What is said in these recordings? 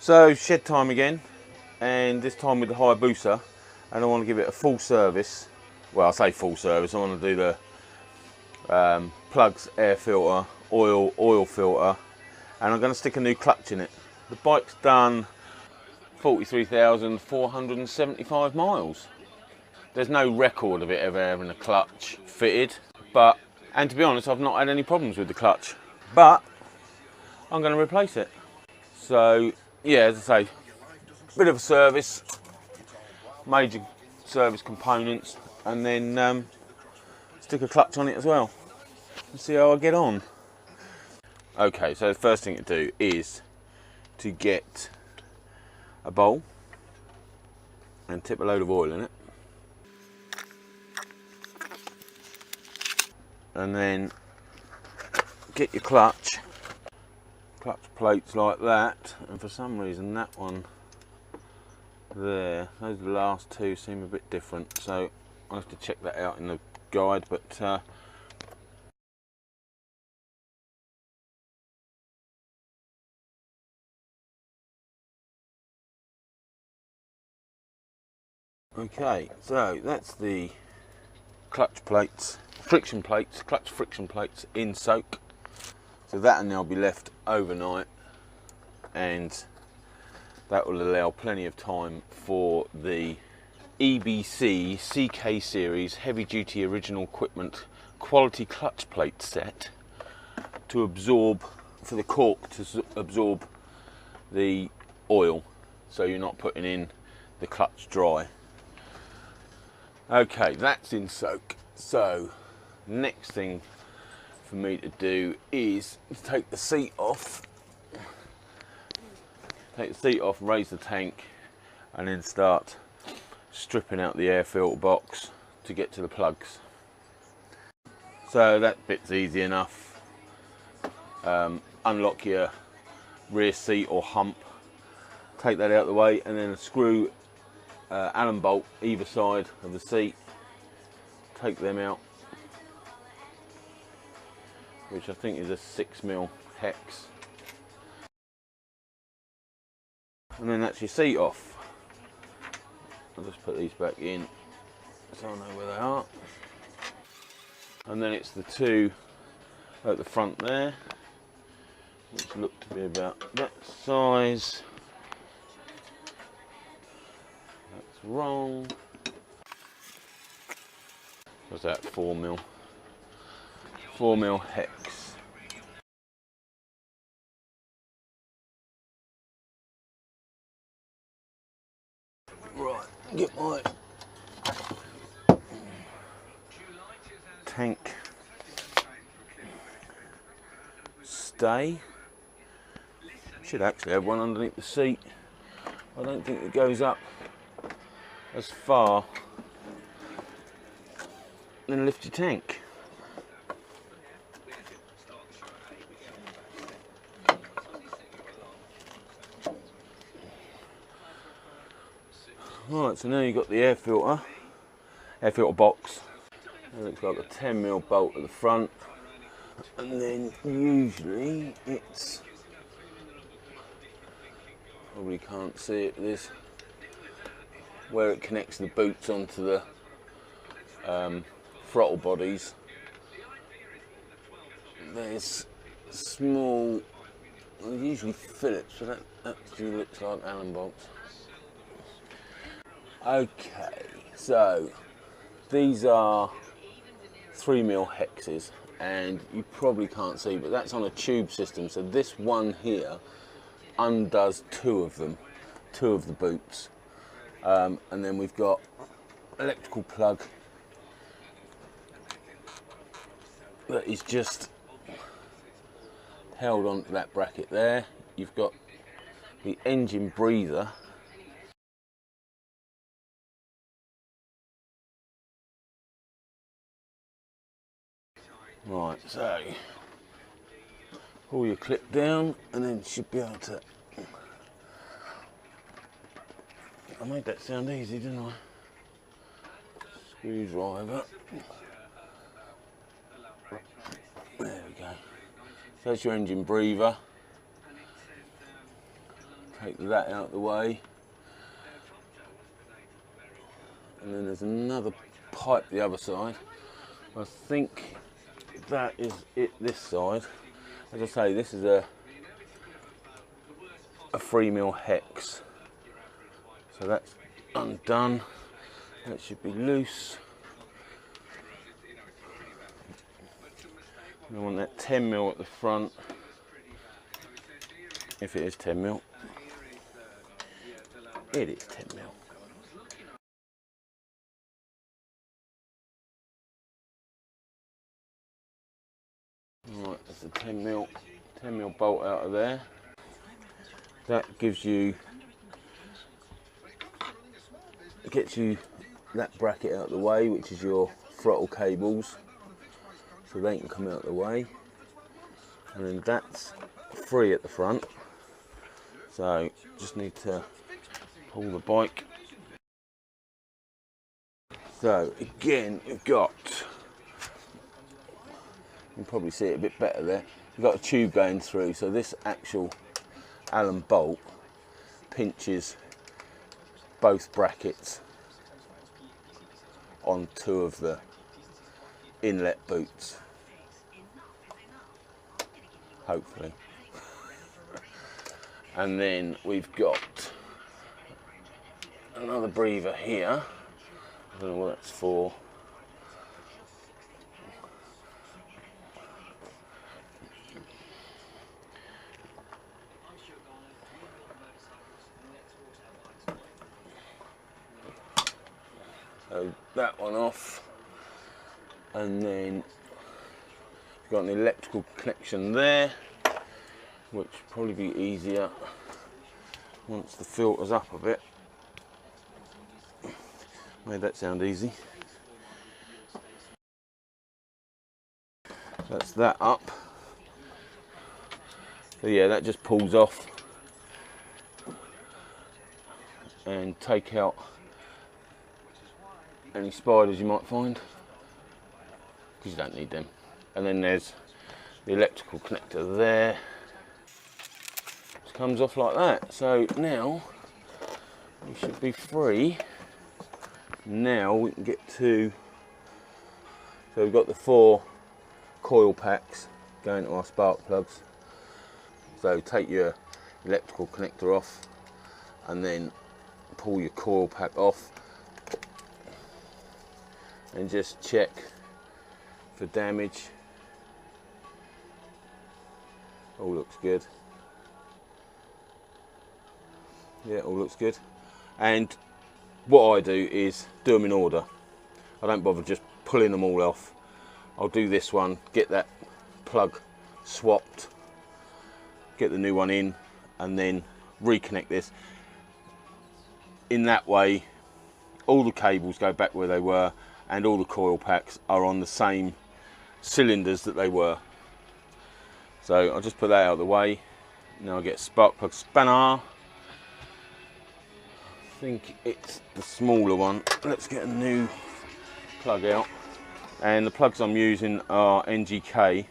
So shed time again, and this time with the Hayabusa, and I want to give it a full service. Well, I say full service, I want to do the plugs, air filter, oil filter, and I'm going to stick a new clutch in it. The bike's done 43,475 miles. There's no record of it ever having a clutch fitted, and to be honest, I've not had any problems with the clutch, but I'm going to replace it. So yeah, as I say, bit of a service, major service components, and then stick a clutch on it as well and see how I get on. Okay, so the first thing to do is to get a bowl and tip a load of oil in it, and then get your clutch plates like that, and for some reason that one there, those last two seem a bit different, so I'll have to check that out in the guide, but okay, so that's the clutch plates, clutch friction plates in soak. So that will now be left overnight, and that will allow plenty of time for the EBC CK series heavy duty original equipment quality clutch plate set to absorb, for the cork to absorb the oil, so you're not putting in the clutch dry. Okay, that's in soak. So next thing for me to do is to take the seat off, raise the tank, and then start stripping out the air filter box to get to the plugs. So that bit's easy enough. Unlock your rear seat or hump, take that out of the way, and then screw Allen bolt either side of the seat, take them out, which I think is a 6mm hex, and then that's your seat off. I'll just put these back in so I know where they are, and then it's the two at the front there, which look to be about that size. That's wrong. What's that? 4mm hex. Right, get my tank stay. Should actually have one underneath the seat. I don't think it goes up as far. Then lift your tank. Right, so now you've got the air filter box. It looks like a 10mm bolt at the front, and then usually it's, probably can't see it, this where it connects the boots onto the throttle bodies. There's small, usually Phillips, so that actually looks like Allen bolts. Okay, so these are 3mm hexes, and you probably can't see, but that's on a tube system. So this one here undoes two of the boots, and then we've got electrical plug that is just held onto that bracket there. You've got the engine breather, right, so pull your clip down and then you should be able to, I made that sound easy, didn't I? Screwdriver. There we go. So that's your engine breather. take that out of the way. And then there's another pipe the other side. I think that is it this side. As I say, this is a 3mm hex. So that's undone. That should be loose. I want that 10mm at the front. If it is 10mm. It is 10mm. Right, that's a 10mm bolt out of there. That gives you, gets you that bracket out of the way, which is your throttle cables, so they can come out of the way. And then that's free at the front, so just need to pull the bike. So again, you've got, you can probably see it a bit better there, you've got a tube going through, so this actual Allen bolt pinches both brackets on two of the inlet boots, hopefully. And then we've got another breather here. I don't know what that's for. So that one off, and then you've got an electrical connection there, which will probably be easier once the filter's up a bit. Made that sound easy. That's that up. So yeah, that just pulls off and take out any spiders you might find, because you don't need them. And then there's the electrical connector there. It comes off like that. So now we should be free. Now we can get to, so we've got the 4 coil packs going to our spark plugs. So take your electrical connector off and then pull your coil pack off and just check for damage. All looks good. Yeah, all looks good. And what I do is do them in order. I don't bother just pulling them all off. I'll do this one, get that plug swapped, get the new one in, and then reconnect this. In that way, all the cables go back where they were, and all the coil packs are on the same cylinders that they were. So I'll just put that out of the way. Now I get a spark plug spanner. I think it's the smaller one. Let's get a new plug out. And the plugs I'm using are NGK,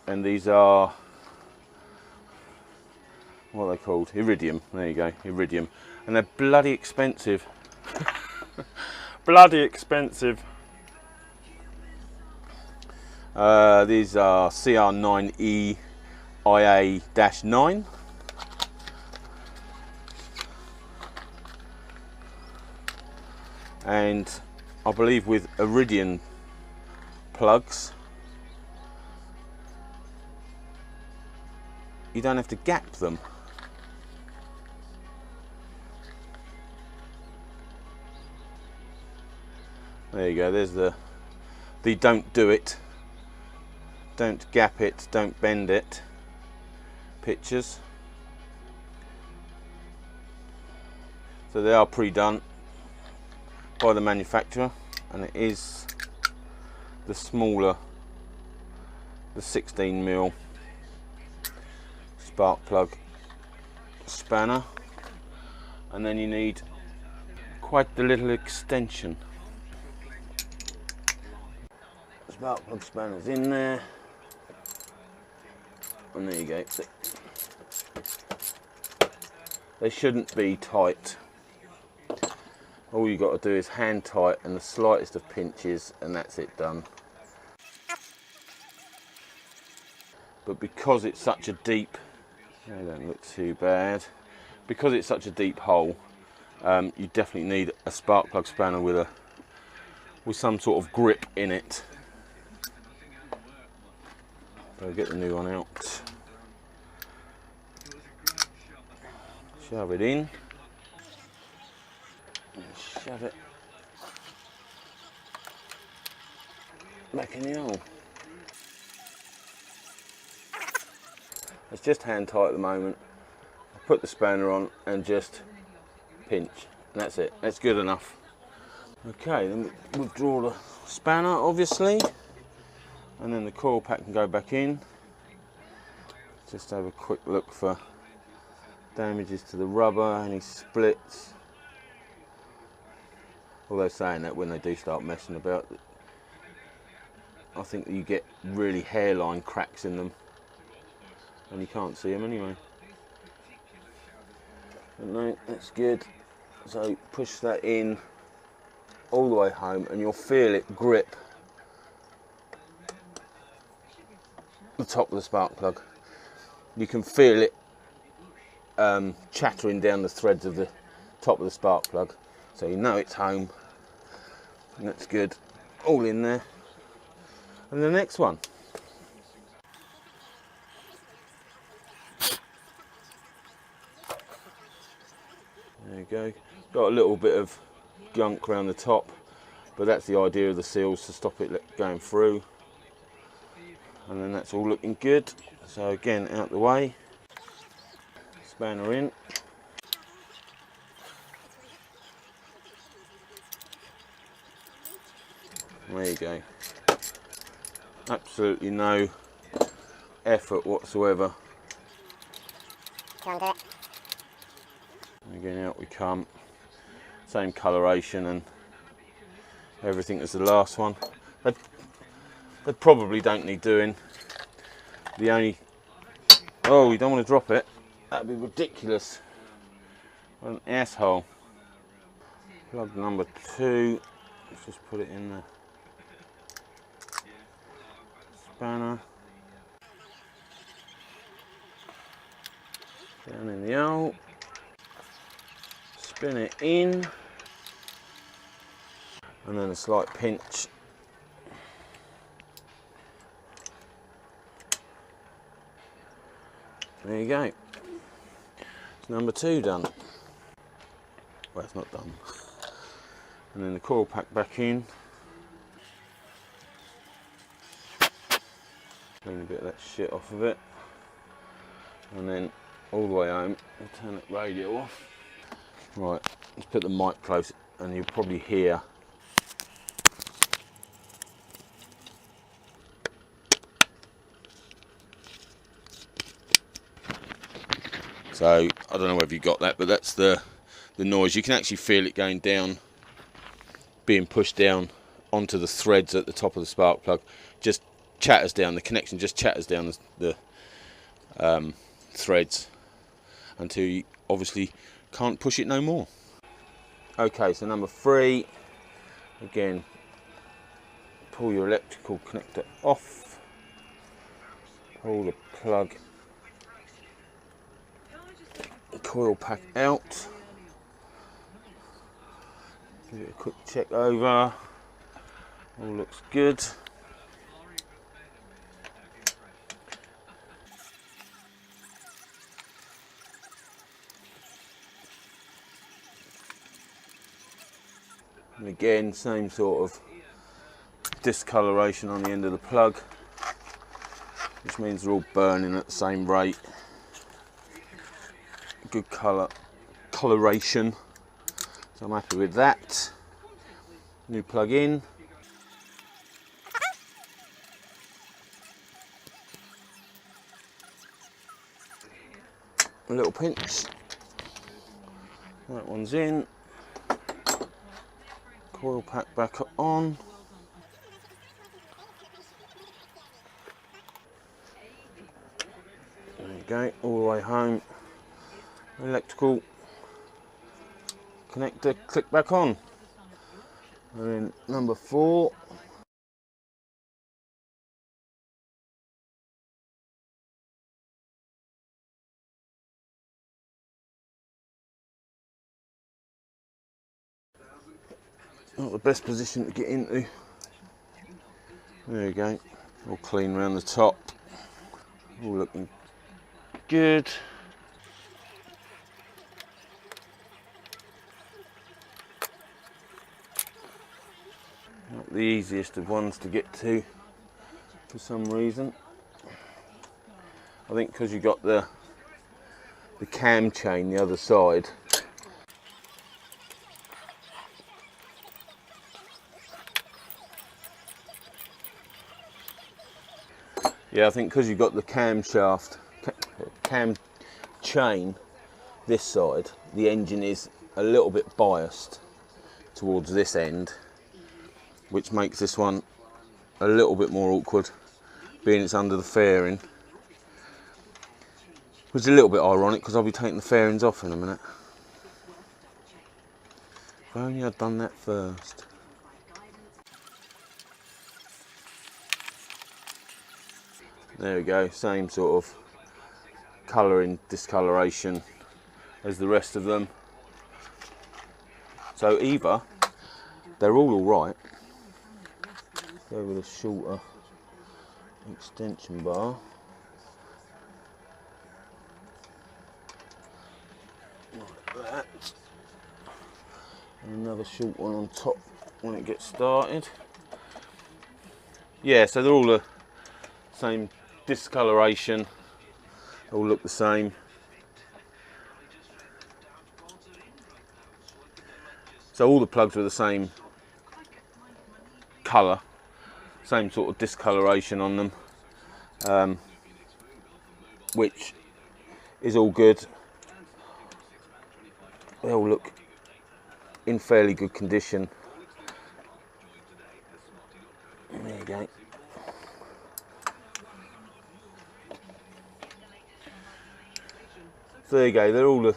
and these are, what are they called? Irridium. There you go, Irridium. And they're bloody expensive. Bloody expensive. These are CR9E IA-9. And I believe with irridium plugs, you don't have to gap them. There you go, there's the don't do it, don't gap it, don't bend it pictures. So they are pre-done by the manufacturer, and it is the smaller, the 16mm spark plug spanner, and then you need quite the little extension. Spark plug spanner's in there, and there you go. they shouldn't be tight. All you got to do is hand tight and the slightest of pinches, and that's it done. But because it's such a deep, they don't look too bad. Because it's such a deep hole, you definitely need a spark plug spanner with some sort of grip in it. So get the new one out. Shove it in. And shove it back in the hole. It's just hand tight at the moment. I put the spanner on and just pinch, and that's it. That's good enough. Okay, then withdraw the spanner, obviously, and then the coil pack can go back in. Just have a quick look for damages to the rubber, any splits. Although saying that, when they do start messing about, I think you get really hairline cracks in them, and you can't see them anyway. But no, that's good. So push that in all the way home, and you'll feel it grip the top of the spark plug. You can feel it chattering down the threads of the top of the spark plug, so you know it's home. And that's good, all in there. And the next one. There you go. Got a little bit of gunk around the top, but that's the idea of the seals, to stop it going through. And then that's all looking good. So again, out the way, spanner in. There you go. Absolutely no effort whatsoever. Can't do it. Again, out we come. Same coloration and everything as the last one. They probably don't need doing. The only... Oh, you don't want to drop it. That'd be ridiculous. What an asshole. Plug number 2. Let's just put it in the spanner. Down in the hole. Spin it in. And then a slight pinch. There you go. It's number 2 done. Well, it's not done. And then the coil pack back in. Clean a bit of that shit off of it. And then all the way home, we'll turn that radio off. Right, let's put the mic close, and you'll probably hear so I don't know whether you got that, but that's the noise. You can actually feel it going down, being pushed down onto the threads at the top of the spark plug. Just chatters down, the connection just chatters down the threads until you obviously can't push it no more. Okay, so number 3, again, pull your electrical connector off, pull the plug, coil pack out, give it a quick check over, all looks good. And again, same sort of discoloration on the end of the plug, which means they're all burning at the same rate. Good coloration, so I'm happy with that. New plug in. A little pinch. That one's in. Coil pack back on. There you go, all the way home. electrical connector click back on. And then number 4. Not the best position to get into. There you go, all clean around the top, all looking good. Not the easiest of ones to get to for some reason. I think because you've got the cam chain the other side. Yeah, I think because you've got the cam chain this side, the engine is a little bit biased towards this end, which makes this one a little bit more awkward, being it's under the fairing. Which is a little bit ironic because I'll be taking the fairings off in a minute. If only I'd done that first. There we go, same sort of colouring, discoloration as the rest of them. So either they're all alright. Go with a shorter extension bar. Like that. And another short one on top when it gets started. Yeah, so they're all the same discoloration, all look the same. So all the plugs are the same colour, same sort of discoloration on them, which is all good. They all look in fairly good condition. There you go. So there you go, they're all the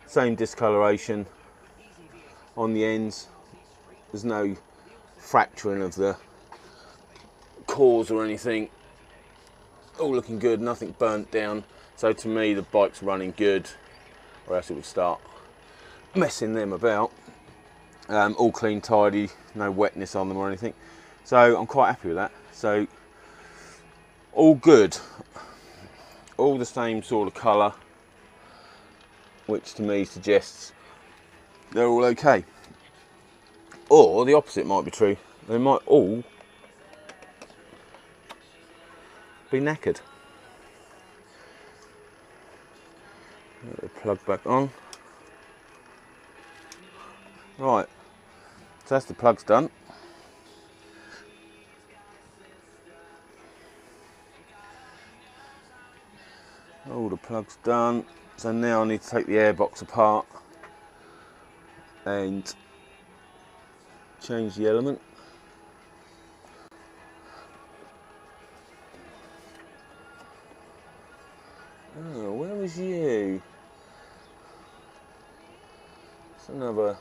same discoloration on the ends. There's no fracturing of the cores or anything. All looking good, nothing burnt down. So to me the bike's running good, or else it would start messing them about. All clean, tidy, no wetness on them or anything. So I'm quite happy with that. So all good, all the same sort of colour, which to me suggests they're all okay. Or the opposite might be true. They might all be knackered. Get the plug back on. Right, so that's the plugs done. All the plugs done. So now I need to take the airbox apart and change the element. Oh, where was you? It's another.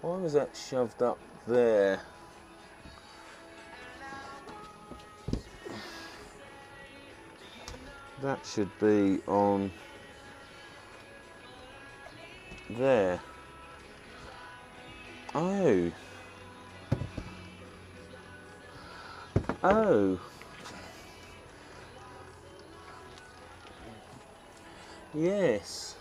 Why was that shoved up there? That should be on there. Oh. Oh. Yes.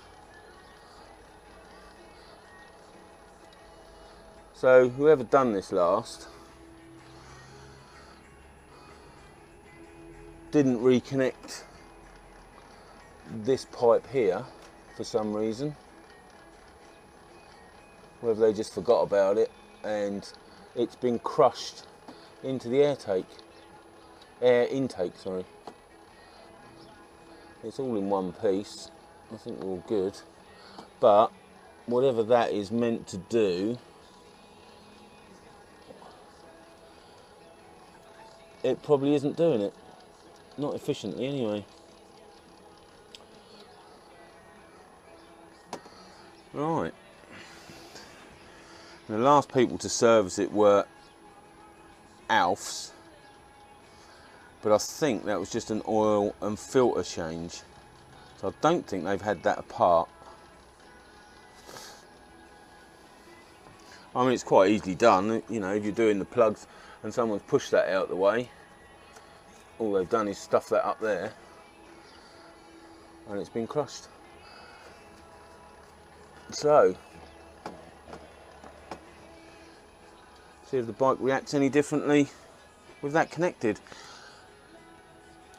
So whoever done this last didn't reconnect this pipe here for some reason. Whether they just forgot about it and it's been crushed into the air intake, sorry. It's all in one piece. I think we're all good. But whatever that is meant to do, it probably isn't doing it. Not efficiently anyway. Right. The last people to service it were Alf's, but I think that was just an oil and filter change. So I don't think they've had that apart. I mean, it's quite easily done, you know, if you're doing the plugs and someone's pushed that out of the way, all they've done is stuff that up there and it's been crushed. So, see if the bike reacts any differently with that connected.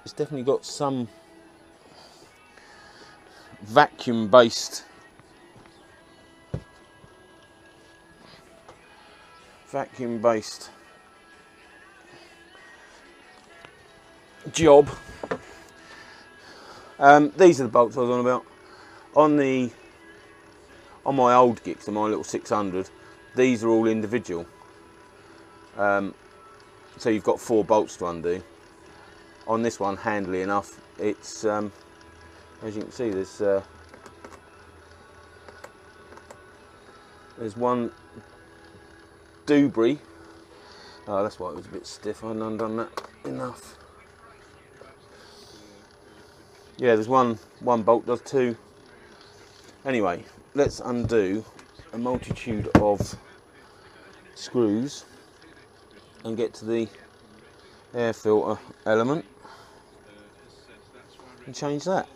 It's definitely got some vacuum based job. These are the bolts I was on about. On my old Gixxer, my little 600, these are all individual. So you've got 4 bolts to undo. On this one, handily enough, it's as you can see, there's one Dubry. Oh, that's why it was a bit stiff. I hadn't undone that enough. Yeah, there's one bolt does 2. Anyway, let's undo a multitude of screws and get to the air filter element and change that.